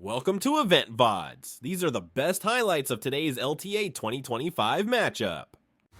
Welcome to Event VODs. These are the best highlights of today's LTA 2025 matchup.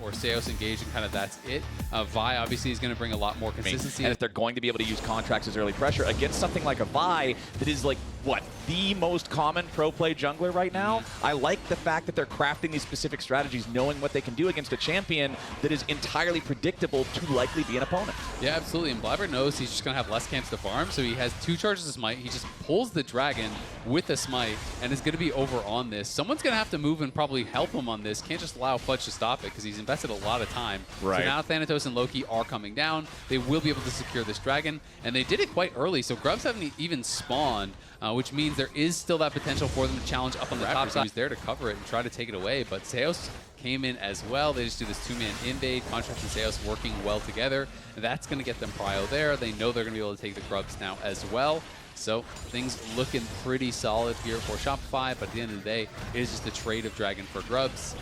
Or Seos engaged and kind of that's it. Vi obviously is going to bring a lot more consistency. And if they're going to be able to use contracts as early pressure against something like a Vi that is like, what, the most common pro play jungler right now, I like the fact that they're crafting these specific strategies knowing what they can do against a champion that is entirely predictable to likely be an opponent. Yeah, absolutely. And Blabber knows he's just going to have less camps to farm, so he has 2 charges of Smite. He just pulls the Dragon with a Smite and is going to be over on this. Someone's going to have to move and probably help him on this. Can't just allow Fudge to stop it because he's invested a lot of time. Right. So now Thanatos and Loki are coming down. They will be able to secure this Dragon, and they did it quite early, so Grubs haven't even spawned, which means there is still that potential for them to challenge up on the top side. He's there to cover it and try to take it away, but Seos came in as well. They just do this 2-man invade. Contract and Seos working well together. That's going to get them prio there. They know they're going to be able to take the Grubs now as well. So things looking pretty solid here for Shopify, but at the end of the day, it is just a trade of Dragon for Grubs.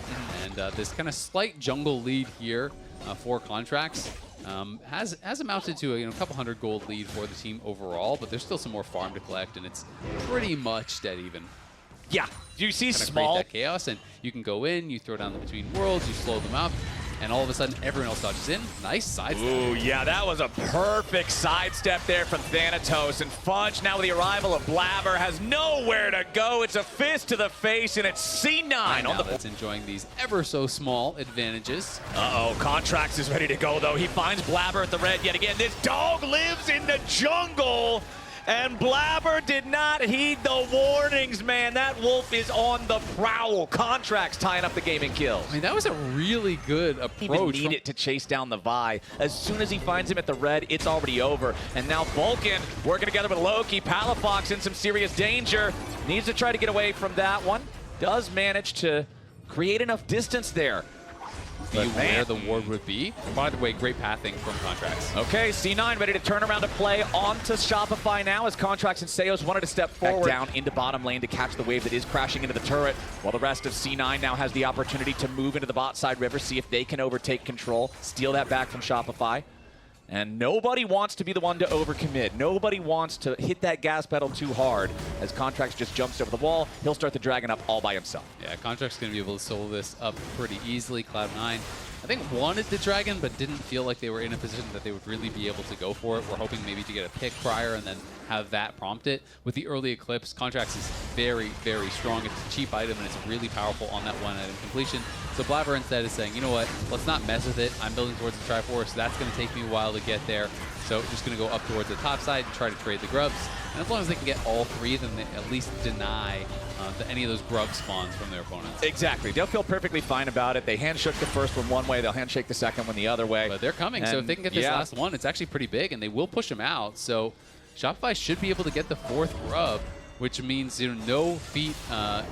And this kind of slight jungle lead here for Contracts has amounted to a couple hundred gold lead for the team overall, but there's still some more farm to collect, and it's pretty much dead even. Yeah, you see Kinda small create that chaos, and you can go in, you throw down the between worlds, you slow them up, and all of a sudden everyone else dodges in. Nice sidestep. Ooh, yeah, that was a perfect sidestep there from Thanatos. And Fudge, now with the arrival of Blabber, has nowhere to go. It's a fist to the face, and it's C9 on the that's enjoying these ever so small advantages. Uh-oh, Contracts is ready to go, though. He finds Blabber at the red yet again. This dog lives in the jungle. And Blabber did not heed the warnings, man. That wolf is on the prowl. Contracts tying up the game and kills. I mean, that was a really good approach. Even need it to chase down the Vi. As soon as he finds him at the red, it's already over. And now Vulcan working together with Loki. Palafox in some serious danger. Needs to try to get away from that one. Does manage to create enough distance there. Be where the ward would be. By the way, great pathing from Contracts. Okay, C9 ready to turn around to play onto Shopify now as Contracts and Seos wanted to step forward. Back down into bottom lane to catch the wave that is crashing into the turret, while the rest of C9 now has the opportunity to move into the bot side river, see if they can overtake control, steal that back from Shopify. And nobody wants to be the one to overcommit. Nobody wants to hit that gas pedal too hard. As Contracts just jumps over the wall, he'll start the Dragon up all by himself. Yeah, Contract's going to be able to solo this up pretty easily. Cloud9, I think, wanted the Dragon, but didn't feel like they were in a position that they would really be able to go for it. We're hoping maybe to get a pick prior and then have that prompt it. With the early Eclipse, Contracts is very, very strong. It's a cheap item, and it's really powerful on that one item completion. So Blabber instead is saying, you know what, let's not mess with it. I'm building towards the Triforce. That's going to take me a while to get there. So just going to go up towards the top side and try to trade the Grubs. And as long as they can get all 3, then they at least deny any of those Grub spawns from their opponents. Exactly. They'll feel perfectly fine about it. They handshook the first one way. They'll handshake the second one the other way. But they're coming. And so if they can get this last one, it's actually pretty big, and they will push them out. So Shopify should be able to get the 4th Grub, which means no feat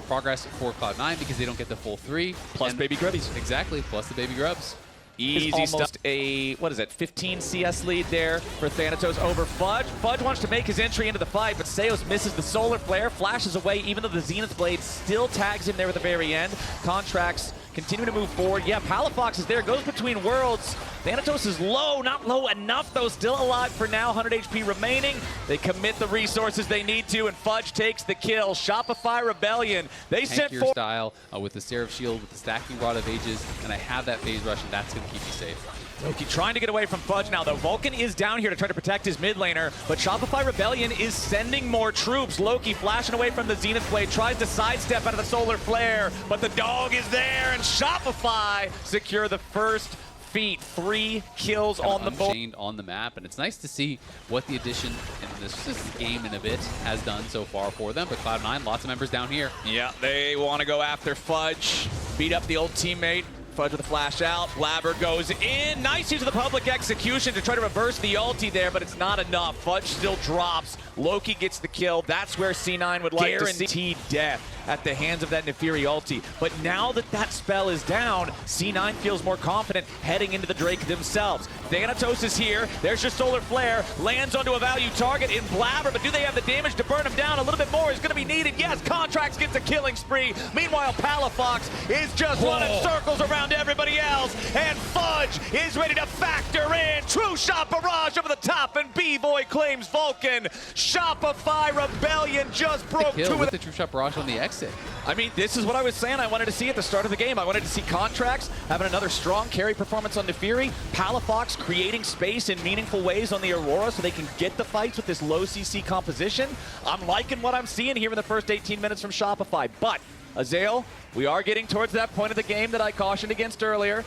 progress for Cloud9 because they don't get the full 3. Plus baby grubbies. Exactly, plus the baby Grubs. Easy almost a, 15 CS lead there for Thanatos over Fudge. Fudge wants to make his entry into the fight, but Seos misses the Solar Flare, flashes away, even though the Zenith Blade still tags him there at the very end. Contracts continue to move forward. Yeah, Palafox is there, goes between worlds. Thanatos is low, not low enough though, still alive for now, 100 HP remaining. They commit the resources they need to, and Fudge takes the kill. Shopify Rebellion, they sent for style with the Seraph Shield, with the stacking Rod of Ages, and I have that phase rush, and that's going to keep you safe. Loki trying to get away from Fudge now, though. Vulcan is down here to try to protect his mid laner, but Shopify Rebellion is sending more troops. Loki flashing away from the Zenith Blade, tries to sidestep out of the Solar Flare, but the dog is there, and Shopify secure the first feat. 3 kills on the board. On the map, and it's nice to see what the addition in this game in a bit has done so far for them. But Cloud9, lots of members down here. Yeah, they want to go after Fudge, beat up the old teammate. Fudge with a flash out. Blabber goes in. Nice use of the public execution to try to reverse the ulti there, but it's not enough. Fudge still drops. Loki gets the kill. That's where C9 would like to see death. at the hands of that Nefiri ulti. But now that that spell is down, C9 feels more confident heading into the Drake themselves. Thanatos is here. There's your Solar Flare. Lands onto a value target in Blabber, but do they have the damage to burn him down? A little bit more is going to be needed. Yes, Contracts gets a killing spree. Meanwhile, Palafox is just running circles around everybody else, and Fudge is ready to factor in. True shot barrage over the top, and B-Boy claims Vulcan. Shopify Rebellion just broke two with the true shot barrage on the exit. I mean, this is what I was saying I wanted to see at the start of the game. I wanted to see Contracts having another strong carry performance on Nefiri. Palafox creating space in meaningful ways on the Aurora so they can get the fights with this low CC composition. I'm liking what I'm seeing here in the first 18 minutes from Shopify. But, Azael, we are getting towards that point of the game that I cautioned against earlier.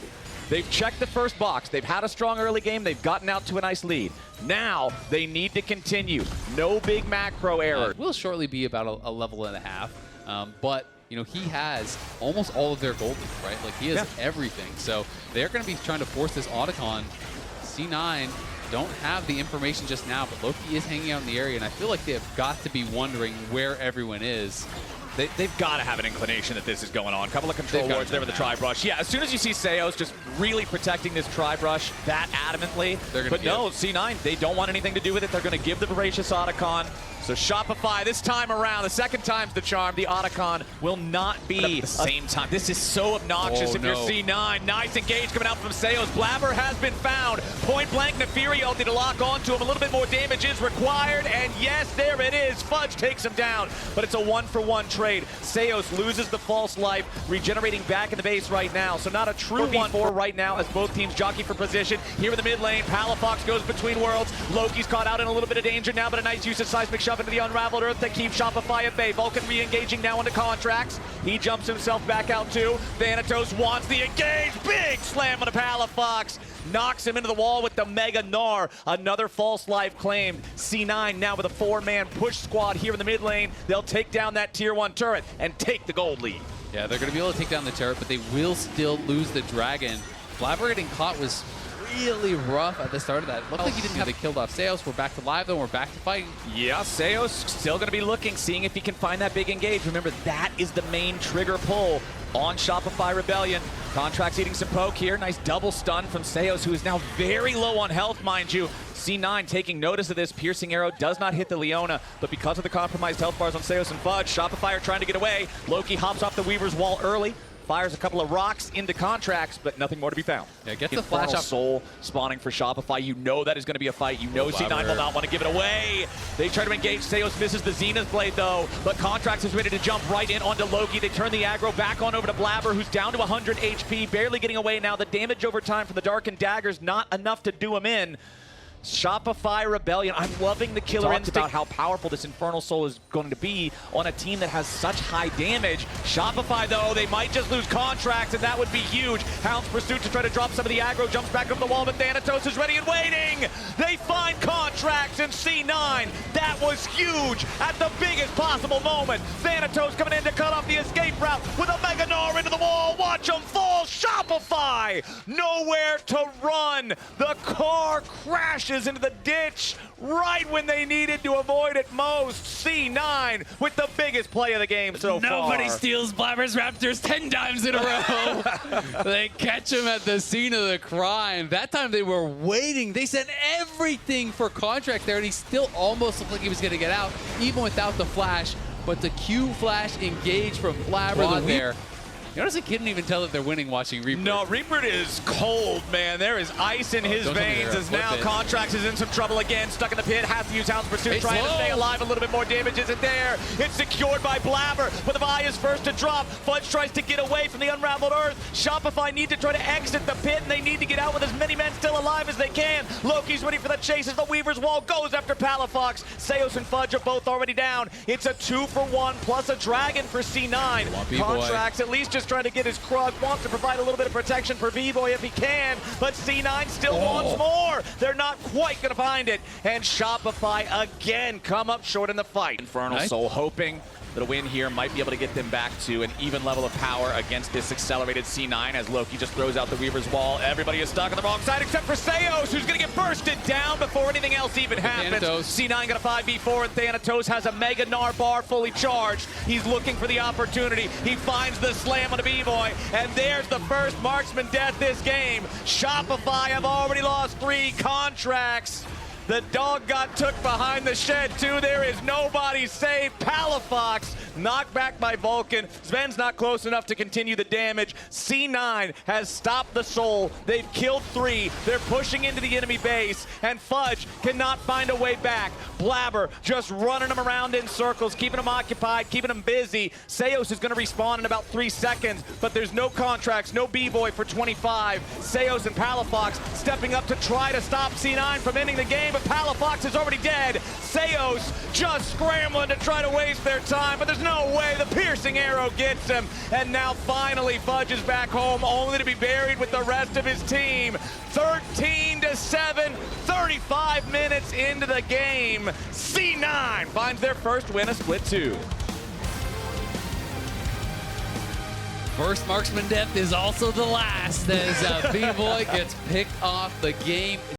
They've checked the first box. They've had a strong early game. They've gotten out to a nice lead. Now, they need to continue. No big macro error. It will shortly be about a level and a half. But, you know, he has almost all of their gold, right? Like, he has everything. So they're going to be trying to force this Otacon. C9 don't have the information just now, but Loki is hanging out in the area, and I feel like they have got to be wondering where everyone is. They've got to have an inclination that this is going on. A couple of control wards there with the Tri-Brush. Yeah, as soon as you see Seos just really protecting this Tri-Brush that adamantly. But no, C9, they don't want anything to do with it. They're going to give the Voracious Otacon. So Shopify, this time around, the second time's the charm. The Otacon will not be at the same time. This is so obnoxious if you're C9. Nice engage coming out from Seos. Blabber has been found. Point blank, Nefiri ulti to lock onto him. A little bit more damage is required. And yes, there it is. Fudge takes him down. But it's a 1-for-1 trade. Seos loses the false life, regenerating back in the base right now. So not a true 1-4 right now as both teams jockey for position. Here in the mid lane, Palafox goes between worlds. Loki's caught out in a little bit of danger now, but a nice use of Seismic Shove into the Unraveled Earth that keeps Shopify at bay. Vulcan re-engaging now into Contracts. He jumps himself back out too. Thanatos wants the engage. Big slam on a Palafox. Knocks him into the wall with the Mega Gnar. Another false life claimed. C9 now with a 4-man push squad here in the mid lane. They'll take down that tier 1 turret and take the gold lead. Yeah, they're going to be able to take down the turret, but they will still lose the dragon. Blabber getting caught was really rough at the start of that. Looked like he didn't have it killed off Seos. We're back to live though. We're back to fighting. Yeah, Seos still going to be looking, seeing if he can find that big engage. Remember, that is the main trigger pull on Shopify Rebellion. Contracts eating some poke here. Nice double stun from Seos, who is now very low on health, mind you. C9 taking notice of this. Piercing arrow does not hit the Leona, but because of the compromised health bars on Seos and Fudge, Shopify are trying to get away. Loki hops off the Weaver's wall early. Fires a couple of rocks into Contracts, but nothing more to be found. Yeah, gets the flash up. Soul spawning for Shopify. You know that is going to be a fight. You know C9 will not want to give it away. They try to engage. Seos misses the Zenith Blade, though, but Contracts is ready to jump right in onto Loki. They turn the aggro back on over to Blabber, who's down to 100 HP, barely getting away now. The damage over time from the Darkened Daggers, not enough to do him in. Shopify Rebellion. I'm loving the killer instinct about how powerful this Infernal Soul is going to be on a team that has such high damage. Shopify, though, they might just lose Contracts, and that would be huge. Hound's pursuit to try to drop some of the aggro, jumps back over the wall, but Thanatos is ready and waiting. They find Contracts and C9. That was huge at the biggest possible moment. Thanatos coming in to cut off the escape route with a Mega Gnar into the wall. Watch him fall. Shopify nowhere to run. The car crashes into the ditch right when they needed to avoid it most. C9 with the biggest play of the game so far. Nobody steals Blabber's Raptors 10 times in a row. They catch him at the scene of the crime. That time they were waiting. They sent everything for Contract there, and he still almost looked like he was going to get out, even without the flash. But the Q flash engage from Blabber there. You notice the kid didn't even tell that they're winning watching Reaper. No, Reaper is cold, man. There is ice in his veins as now Contracts is in some trouble again. Stuck in the pit, has to use Hound's Pursuit, trying to stay alive. A little bit more damage isn't there. It's secured by Blabber, but the Vi is first to drop. Fudge tries to get away from the Unraveled Earth. Shopify need to try to exit the pit, and they need to get out with as many men still alive as they can. Loki's ready for the chase as the Weaver's Wall goes after Palafox. Seos and Fudge are both already down. It's a 2-for-1 plus a dragon for C9. Contracts at least just trying to get his Krug, wants to provide a little bit of protection for V-Boy if he can, but C9 still wants more. They're not quite going to find it, and Shopify again come up short in the fight. Infernal Soul hoping The win here might be able to get them back to an even level of power against this accelerated C9 as Loki just throws out the Weaver's wall. Everybody is stuck on the wrong side except for Seos, who's going to get bursted down before anything else even happens. Thanatos. C9 got a 5v4, and Thanatos has a Mega Gnar bar fully charged. He's looking for the opportunity. He finds the slam on a B-Boy, and there's the first marksman death this game. Shopify have already lost 3 contracts. The dog got took behind the shed, too. There is nobody safe. Palafox knocked back by Vulcan. Sven's not close enough to continue the damage. C9 has stopped the Soul. They've killed 3. They're pushing into the enemy base, and Fudge cannot find a way back. Blabber just running them around in circles, keeping them occupied, keeping them busy. Seos is going to respawn in about 3 seconds, but there's no contracts, no B-Boy for 25. Seos and Palafox stepping up to try to stop C9 from ending the game, but Palafox is already dead. Seos just scrambling to try to waste their time, but there's no way. The piercing arrow gets him, and now finally Fudge is back home, only to be buried with the rest of his team. 13-7, 35 minutes into the game. C9 finds their first win of Split 2. First marksman death is also the last as B-Boy gets picked off the game.